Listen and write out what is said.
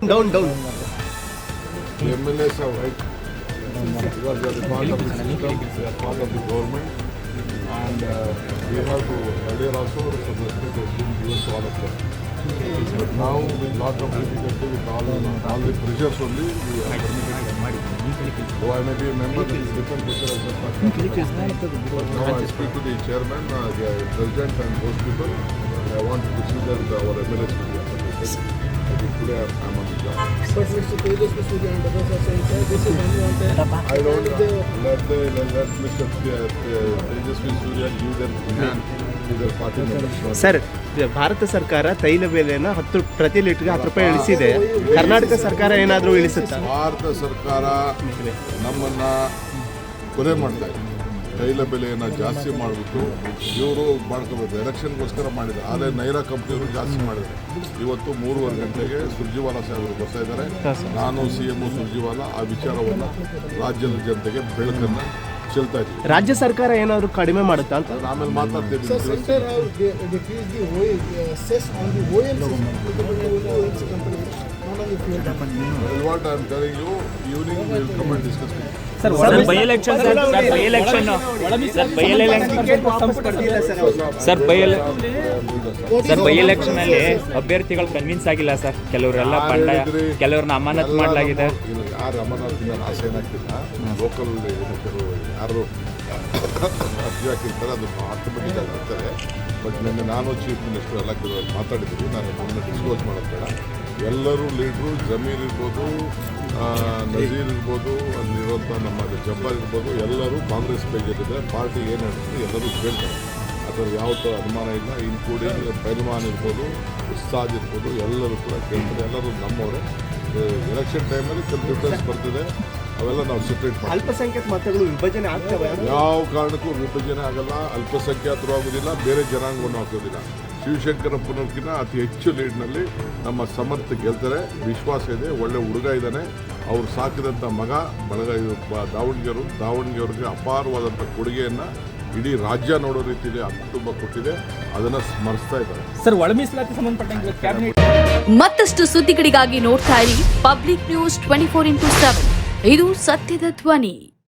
Down. The MLAs have right because they are part of the system, they are part of the government, and we have to earlier also some respect has been given to all of them. But now with lot of difficulty, with all the pressures only, we are permitted. Though I may be a member, it is different pressure as but now I speak to the chairman, the president and those people. I want to see that our MLAs will be appreciated. I think today I am on the job. But Mr. Tejasvi Surya and others are saying, sir, this is only on the... I don't let Mr. Tejasvi Surya give their opinion to their party members. Sir Bharat ಸರ್ಕಾರ ತೈಲ ಬೆಲೆನ 10 ಪ್ರತಿ ಲೀಟರ್ಗೆ 10 ರೂಪಾಯಿ ಇಳಿಸಿದೆ. ಕರ್ನಾಟಕ ಸರ್ಕಾರ ಏನಾದರೂ ಇಳಿಸುತ್ತಾ? ಭಾರತ ಸರ್ಕಾರ ನಮ್ಮನ್ನ ಕೊಲೆ ಮಾಡ್ತಾ ಇದೆ. ತೈಲ ಬೆಲೆಯನ್ನು ಜಾಸ್ತಿ ಮಾಡಿಬಿಟ್ಟು ಇವರು ಮಾಡ್ಕೋಬೇಕು. ಎಲೆಕ್ಷನ್ಗೋಸ್ಕರ ಮಾಡಿದ್ದಾರೆ. ಆದರೆ ನೈರಾ ಕಂಪ್ನಿಯವರು ಜಾಸ್ತಿ ಮಾಡಿದ್ದಾರೆ. ಇವತ್ತು 3:30 ಗಂಟೆಗೆ ಸುರ್ಜಿವಾಲಾ ಸಾಹೇಬರು ಬರ್ತಾ ಇದ್ದಾರೆ. ನಾನು CM ಸುರ್ಜಿವಾಲಾ ಆ ವಿಚಾರವನ್ನು ರಾಜ್ಯದ ಜನತೆಗೆ ಬೆಳಕನ್ನು ಚೆಲ್ತಾ ಇದ್ದೀವಿ. ರಾಜ್ಯ ಸರ್ಕಾರ ಏನಾದರೂ ಕಡಿಮೆ ಮಾಡುತ್ತಾ ಅಂತ ಆಮೇಲೆ ಮಾತಾಡ್ತೇವೆ. Sir, center have decreased the oil cess on the oil company, not on the fuel company. What I am telling you, evening we will come and discuss with you. Sir by election ಅಲ್ಲಿ ಅಭ್ಯರ್ಥಿಗಳು convince ಆಗಿಲ್ಲ sir. ಕೆಲವರೆಲ್ಲ ಬಂಡಾಯ, ಕೆಲವ್ರನ್ನ ಅಮಾನತ್ ಮಾಡಲಾಗಿದೆ. ಯಾರು ಅಮಾನತಿನ ಆಸೆ ಏನಾಗ್ತಿಲ್ಲ. Local ಯಾರು ಅರ್ಜಿ ಹಾಕಿರ್ತಾರೆ ಅದು ಆಟೋಮೆಟಿಕ್ ಆಗಿರ್ತಾರೆ. ಬಟ್ ನಿನ್ನೆ ನಾನು ಚೀಫ್ ಮಿನಿಸ್ಟರ್ ಎಲ್ಲ ಮಾತಾಡಿದ್ದೀವಿ. ನಾನು ನಮ್ಮನ್ನು ಡಿಸ್ಕ್ಲೋಸ್ ಮಾಡೋದು ಬೇಡ. ಎಲ್ಲರೂ ಲೀಡ್ರು, ಜಮೀರ್ ಇರ್ಬೋದು, ನಜೀರ್ ಇರ್ಬೋದು, ಅಲ್ಲಿರುವಂಥ ನಮ್ಮ ಜಬ್ಬಾರ್ ಇರ್ಬೋದು, ಎಲ್ಲರೂ ಕಾಂಗ್ರೆಸ್ ಪೇಜಲ್ಲಿದ್ದಾರೆ. ಪಾರ್ಟಿ ಏನು ಹೇಳ್ತಾರೆ ಎಲ್ಲರೂ ಕೇಳ್ತಾರೆ. ಅದರ ಯಾವ ಥರ ಅನುಮಾನ ಇಲ್ಲ. ಇನ್ಕ್ಲೂಡಿಂಗ್ ಪೈಲ್ವಾನ್ ಇರ್ಬೋದು, ಉಸ್ತಾದ್ ಇರ್ಬೋದು, ಎಲ್ಲರೂ ಕೂಡ ಕೇಳ್ತಾರೆ. ಎಲ್ಲರೂ ನಮ್ಮವರೇ. ಎಲೆಕ್ಷನ್ ಟೈಮಲ್ಲಿ ಸ್ವಲ್ಪ ಡಿಫ್ರೆನ್ಸ್ ಬರ್ತಿದೆ. ಅವೆಲ್ಲ ನಾವು ಸೆಪ್ರೇಟ್ ಮಾಡಿ. ಅಲ್ಪಸಂಖ್ಯಾತ ಮತಗಳು ವಿಭಜನೆ ಆಗ್ತವೆ. ಯಾವ ಕಾರಣಕ್ಕೂ ವಿಭಜನೆ ಆಗಲ್ಲ. ಅಲ್ಪಸಂಖ್ಯಾತರು ಆಗೋದಿಲ್ಲ, ಬೇರೆ ಜನಾಂಗವನ್ನು ಹಾಕೋದಿಲ್ಲ. ಶಿವಶಂಕರಪ್ಪನವ್ರಿಗಿಂತ ಅತಿ ಹೆಚ್ಚು ಲೀಡ್ನಲ್ಲಿ ನಮ್ಮ ಸಮರ್ಥ ಗೆಲ್ತಾರೆ. ವಿಶ್ವಾಸ ಇದೆ. ಒಳ್ಳೆ ಹುಡುಗ ಇದ್ದಾನೆ. ಅವ್ರು ಸಾಕಿದಂಥ ಮಗ ಬಳಗ ದಾವಣಗೆರೆಯವ್ರಿಗೆ ಅಪಾರವಾದಂಥ ಕೊಡುಗೆಯನ್ನು ಇಡೀ ರಾಜ್ಯ ನೋಡೋ ರೀತಿಯಲ್ಲಿ ಆ ಕುಟುಂಬ ಕೊಟ್ಟಿದೆ. ಅದನ್ನು ಸ್ಮರಿಸ್ತಾ ಇದ್ದಾರೆ. ಸರ್ ಒಳ ಮೀಸಲಾತಿ ಸಂಬಂಧಪಟ್ಟಂಗೆ ಕ್ಯಾಬಿನೆಟ್ ಮತ್ತಷ್ಟು ಸುದ್ದಿಗಳಿಗಾಗಿ ನೋಡ್ತಾ ಇರಿ ಪಬ್ಲಿಕ್ ನ್ಯೂಸ್ 24x7. ಇದು ಸತ್ಯದ ಧ್ವನಿ.